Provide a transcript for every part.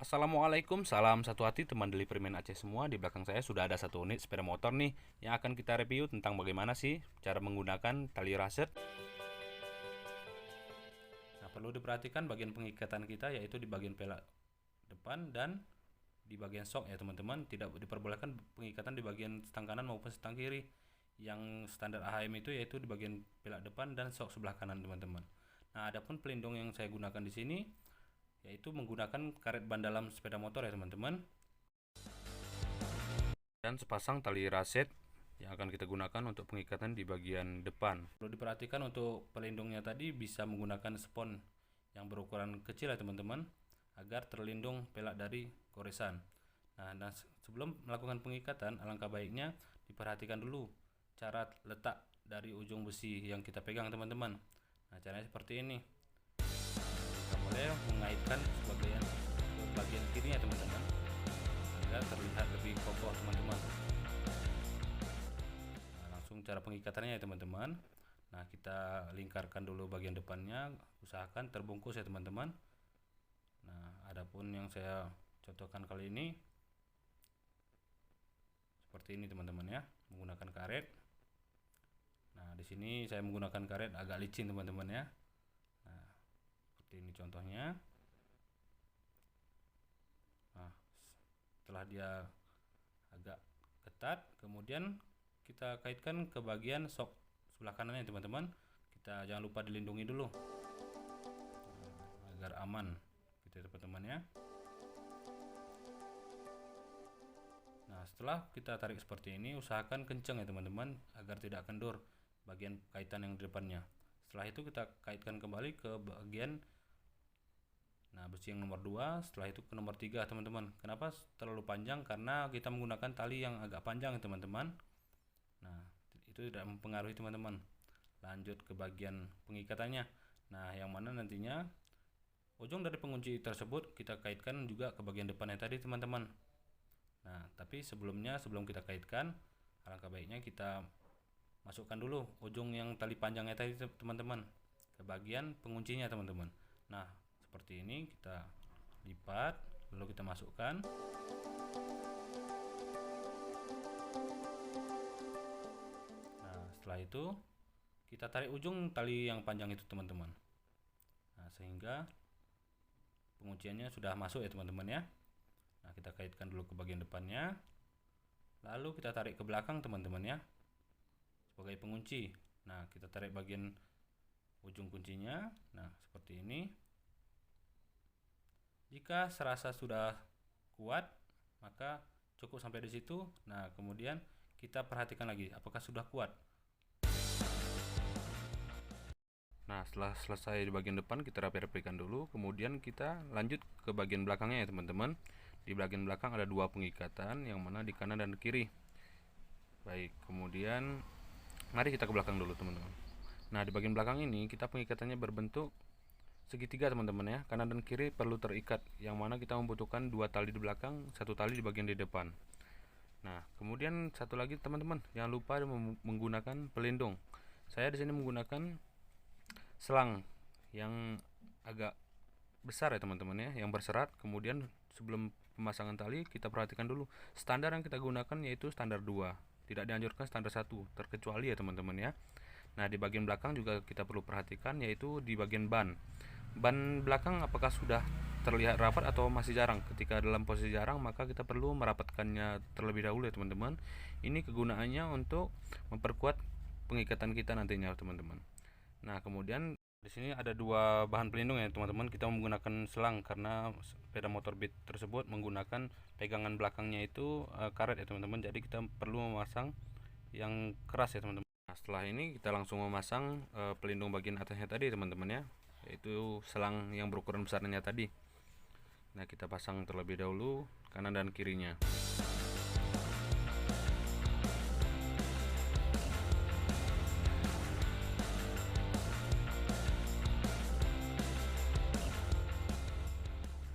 Assalamualaikum, salam satu hati teman Deliveryman Aceh semua. Di belakang saya sudah ada satu unit sepeda motor nih yang akan kita review tentang bagaimana sih cara menggunakan tali raset. Nah, perlu diperhatikan bagian pengikatan kita yaitu di bagian pelak depan dan di bagian sok ya teman-teman. Tidak diperbolehkan pengikatan di bagian stang kanan maupun stang kiri. Yang standar AHM itu yaitu di bagian pelak depan dan sok sebelah kanan teman-teman. Nah, adapun pelindung yang saya gunakan di sini yaitu menggunakan karet ban dalam sepeda motor ya teman-teman, dan sepasang tali raset yang akan kita gunakan untuk pengikatan di bagian depan. Perlu diperhatikan untuk pelindungnya tadi bisa menggunakan spon yang berukuran kecil ya teman-teman, agar terlindung pelak dari goresan. Nah, sebelum melakukan pengikatan alangkah baiknya diperhatikan dulu cara letak dari ujung besi yang kita pegang teman-teman. Nah, caranya seperti ini. Kita mulai mengaitkan bagian kiri ya teman-teman, agar terlihat lebih kokoh teman-teman. Nah, langsung cara pengikatannya ya teman-teman. Nah, kita lingkarkan dulu bagian depannya, usahakan terbungkus ya teman-teman. Nah, adapun yang saya contohkan kali ini seperti ini teman-teman ya, menggunakan karet. Nah, di sini saya menggunakan karet agak licin teman-teman ya. Nah, seperti ini contohnya. Nah, setelah dia agak ketat, kemudian kita kaitkan ke bagian sok sebelah kanannya teman-teman. Kita jangan lupa dilindungi dulu agar aman gitu ya teman-teman ya. Nah, setelah kita tarik seperti ini, usahakan kencang ya teman-teman agar tidak kendur bagian kaitan yang di depannya. Setelah itu kita kaitkan kembali ke bagian besi yang nomor 2, setelah itu ke nomor 3 teman-teman. Kenapa terlalu panjang? Karena kita menggunakan tali yang agak panjang teman-teman. Nah, itu tidak mempengaruhi teman-teman. Lanjut ke bagian pengikatannya. Nah, yang mana nantinya ujung dari pengunci tersebut kita kaitkan juga ke bagian depannya tadi teman-teman. Nah, tapi sebelum kita kaitkan, alangkah baiknya kita masukkan dulu ujung yang tali panjangnya tadi teman-teman ke bagian penguncinya teman-teman. Nah, seperti ini kita lipat lalu kita masukkan. Nah, setelah itu kita tarik ujung tali yang panjang itu teman-teman. Nah, sehingga pengunciannya sudah masuk ya teman-teman ya. Nah, kita kaitkan dulu ke bagian depannya, lalu kita tarik ke belakang teman-teman ya sebagai pengunci. Nah, kita tarik bagian ujung kuncinya. Nah, seperti ini. Jika serasa sudah kuat, maka cukup sampai di situ. Nah, kemudian kita perhatikan lagi apakah sudah kuat. Nah, setelah selesai di bagian depan kita rapi-rapikan dulu, kemudian kita lanjut ke bagian belakangnya ya teman-teman. Di bagian belakang ada dua pengikatan yang mana di kanan dan kiri. Baik, kemudian mari kita ke belakang dulu teman-teman. Nah, di bagian belakang ini kita pengikatannya berbentuk segitiga teman-teman ya. Kanan dan kiri perlu terikat, yang mana kita membutuhkan dua tali di belakang, satu tali di bagian di depan. Nah, kemudian satu lagi teman-teman, jangan lupa menggunakan pelindung. Saya di sini menggunakan selang yang agak besar ya teman-teman ya, yang berserat. Kemudian sebelum pemasangan tali kita perhatikan dulu standar yang kita gunakan yaitu standar 2. Tidak dianjurkan standar 1, terkecuali ya teman-teman ya. Nah, di bagian belakang juga kita perlu perhatikan yaitu di bagian ban. Ban belakang apakah sudah terlihat rapat atau masih jarang? Ketika dalam posisi jarang, maka kita perlu merapatkannya terlebih dahulu ya teman-teman. Ini kegunaannya untuk memperkuat pengikatan kita nantinya teman-teman. Nah, kemudian di sini ada dua bahan pelindung ya teman-teman. Kita menggunakan selang karena sepeda motor Beat tersebut menggunakan pegangan belakangnya itu karet ya teman-teman. Jadi kita perlu memasang yang keras ya teman-teman. Nah, setelah ini kita langsung memasang pelindung bagian atasnya tadi teman-teman ya, yaitu selang yang berukuran besarnya tadi. Nah, kita pasang terlebih dahulu kanan dan kirinya.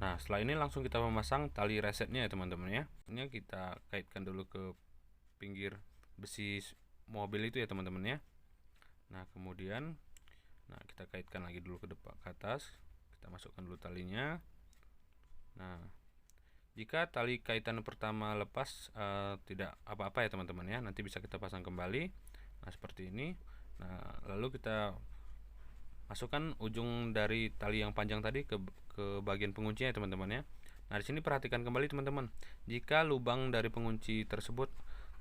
Nah, setelah ini langsung kita memasang tali resetnya ya teman-teman ya. Ini kita kaitkan dulu ke pinggir besi mobil itu ya teman-teman ya. Nah, kemudian kita kaitkan lagi dulu ke depan ke atas. Kita masukkan dulu talinya. Nah, Jika tali kaitan pertama lepas, tidak apa-apa ya teman-teman ya, nanti bisa kita pasang kembali. Nah seperti ini. Nah lalu kita masukkan ujung dari tali yang panjang tadi ke bagian penguncinya ya teman-teman ya. Nah di sini perhatikan kembali teman-teman, jika lubang dari pengunci tersebut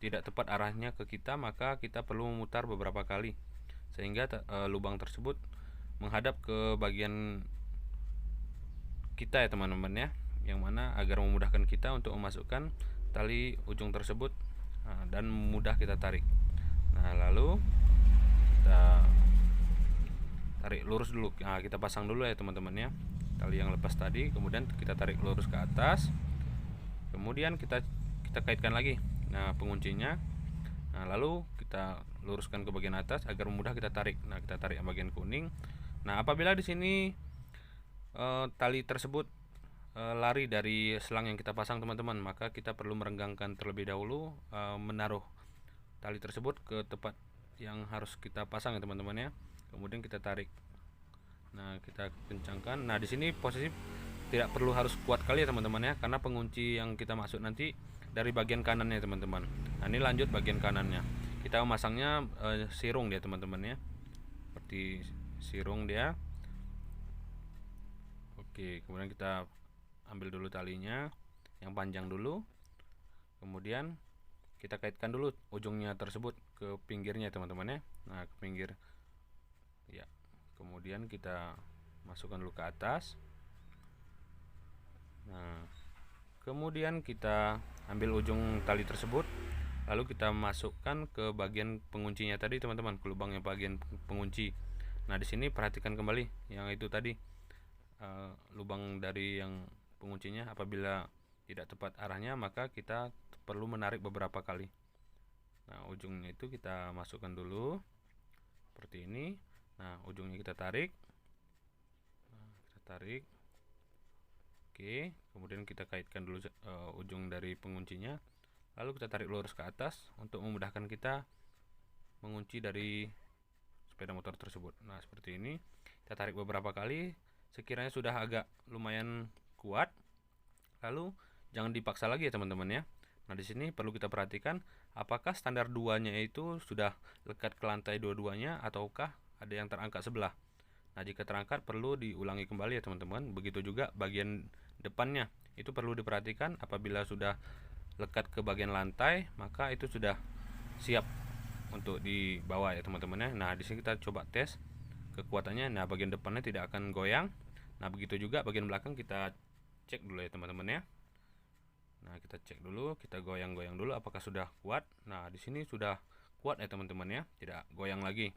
tidak tepat arahnya ke kita, maka kita perlu memutar beberapa kali sehingga lubang tersebut menghadap ke bagian kita ya teman-teman ya, yang mana agar memudahkan kita untuk memasukkan tali ujung tersebut dan mudah kita tarik. Nah lalu kita tarik lurus dulu. Nah kita pasang dulu ya teman-teman ya, tali yang lepas tadi, kemudian kita tarik lurus ke atas, kemudian kita kaitkan lagi penguncinya. Nah lalu kita luruskan ke bagian atas agar mudah kita tarik. Nah kita tarik yang bagian kuning. Nah apabila di sini tali tersebut lari dari selang yang kita pasang teman-teman, maka kita perlu merenggangkan terlebih dahulu, menaruh tali tersebut ke tempat yang harus kita pasang ya teman-teman ya, kemudian kita tarik. Nah kita kencangkan. Nah di sini posisi tidak perlu harus kuat kali ya teman-teman ya, karena pengunci yang kita masuk nanti dari bagian kanannya teman-teman. Nah ini lanjut bagian kanannya, kita memasangnya sirung dia teman-teman ya, seperti sirung dia. Oke, kemudian kita ambil dulu talinya yang panjang dulu, kemudian kita kaitkan dulu ujungnya tersebut ke pinggirnya teman-teman ya. Nah ke pinggir ya, kemudian kita masukkan dulu ke atas. Nah kemudian kita ambil ujung tali tersebut, lalu kita masukkan ke bagian penguncinya tadi teman-teman, ke lubang yang bagian pengunci. Nah di sini perhatikan kembali yang itu tadi, lubang dari yang penguncinya apabila tidak tepat arahnya, maka kita perlu menarik beberapa kali. Nah ujungnya itu kita masukkan dulu seperti ini. Nah ujungnya kita tarik. Oke, kemudian kita kaitkan dulu ujung dari penguncinya, lalu kita tarik lurus ke atas untuk memudahkan kita mengunci dari sepeda motor tersebut. Nah seperti ini, kita tarik beberapa kali. Sekiranya sudah agak lumayan kuat, lalu jangan dipaksa lagi ya teman-teman ya. Nah di sini perlu kita perhatikan apakah standar duanya itu sudah lekat ke lantai dua-duanya ataukah ada yang terangkat sebelah. Nah jika terangkat perlu diulangi kembali ya teman-teman. Begitu juga bagian depannya itu perlu diperhatikan, apabila sudah lekat ke bagian lantai maka itu sudah siap untuk dibawa ya teman-teman ya. Nah di sini kita coba tes kekuatannya. Nah bagian depannya tidak akan goyang. Nah begitu juga bagian belakang kita cek dulu ya teman-teman ya. Nah kita cek dulu, kita goyang-goyang dulu apakah sudah kuat. Nah di sini sudah kuat ya teman-teman ya, tidak goyang lagi.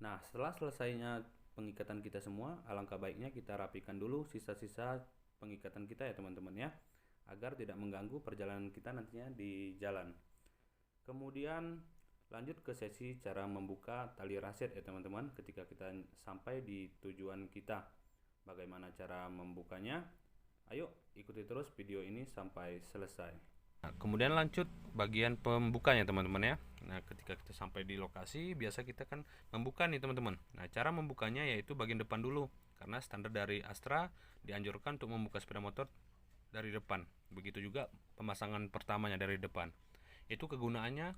Nah setelah selesainya pengikatan kita semua, alangkah baiknya kita rapikan dulu sisa-sisa pengikatan kita ya teman-teman ya, agar tidak mengganggu perjalanan kita nantinya di jalan. Kemudian lanjut ke sesi cara membuka tali raset ya teman-teman, ketika kita sampai di tujuan kita. Bagaimana cara membukanya? Ayo ikuti terus video ini sampai selesai. Nah, kemudian lanjut bagian pembukanya teman-teman ya. Nah ketika kita sampai di lokasi, biasa kita kan membuka nih teman-teman. Nah cara membukanya yaitu bagian depan dulu, karena standar dari Astra dianjurkan untuk membuka sepeda motor dari depan. Begitu juga pemasangan pertamanya dari depan. Itu kegunaannya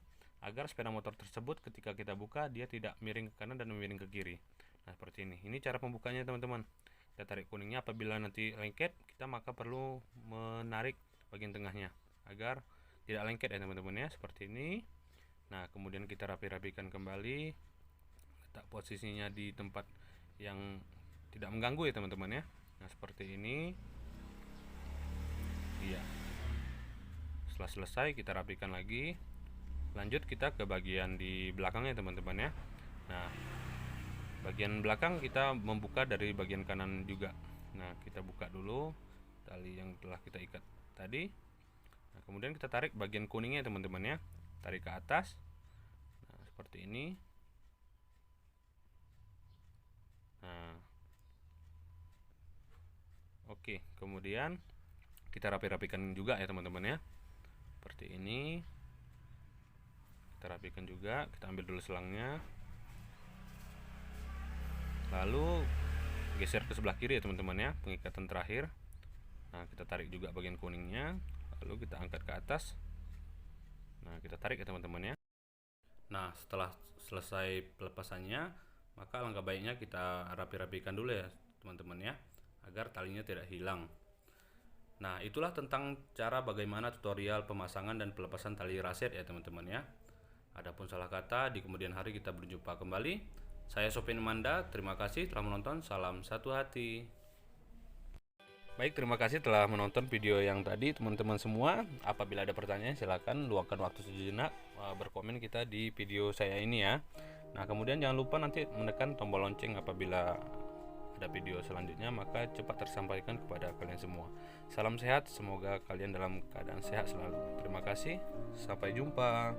agar sepeda motor tersebut ketika kita buka dia tidak miring ke kanan dan miring ke kiri. Nah seperti ini. Ini cara pembukanya teman-teman. Kita tarik kuningnya, apabila nanti lengket kita maka perlu menarik bagian tengahnya agar tidak lengket ya teman-teman ya, seperti ini. Nah kemudian kita rapi-rapikan kembali, letak posisinya di tempat yang tidak mengganggu ya teman-teman ya. Nah seperti ini. Iya. Setelah selesai kita rapikan lagi. Lanjut kita ke bagian di belakangnya teman-teman ya. Nah bagian belakang kita membuka dari bagian kanan juga. Nah kita buka dulu tali yang telah kita ikat tadi. Nah kemudian kita tarik bagian kuningnya teman-teman ya, tarik ke atas. Nah seperti ini. Nah oke, kemudian kita rapi-rapikan juga ya teman-teman ya, seperti ini. Kita rapikan juga, kita ambil dulu selangnya, lalu geser ke sebelah kiri ya teman-teman ya, pengikatan terakhir. Nah, kita tarik juga bagian kuningnya, lalu kita angkat ke atas. Nah, kita tarik ya teman-teman ya. Nah, setelah selesai pelepasannya, maka alangkah baiknya kita rapi-rapikan dulu ya teman-teman ya, agar talinya tidak hilang. Nah, itulah tentang cara bagaimana tutorial pemasangan dan pelepasan tali raset ya teman-teman ya. Adapun salah kata, di kemudian hari kita berjumpa kembali. Saya Sopin Manda, terima kasih telah menonton, salam satu hati. Baik, terima kasih telah menonton video yang tadi teman-teman semua. Apabila ada pertanyaan silakan luangkan waktu sejenak berkomen kita di video saya ini ya. Nah, kemudian jangan lupa nanti menekan tombol lonceng apabila ada video selanjutnya, maka cepat tersampaikan kepada kalian semua. Salam sehat, semoga kalian dalam keadaan sehat selalu. Terima kasih, sampai jumpa.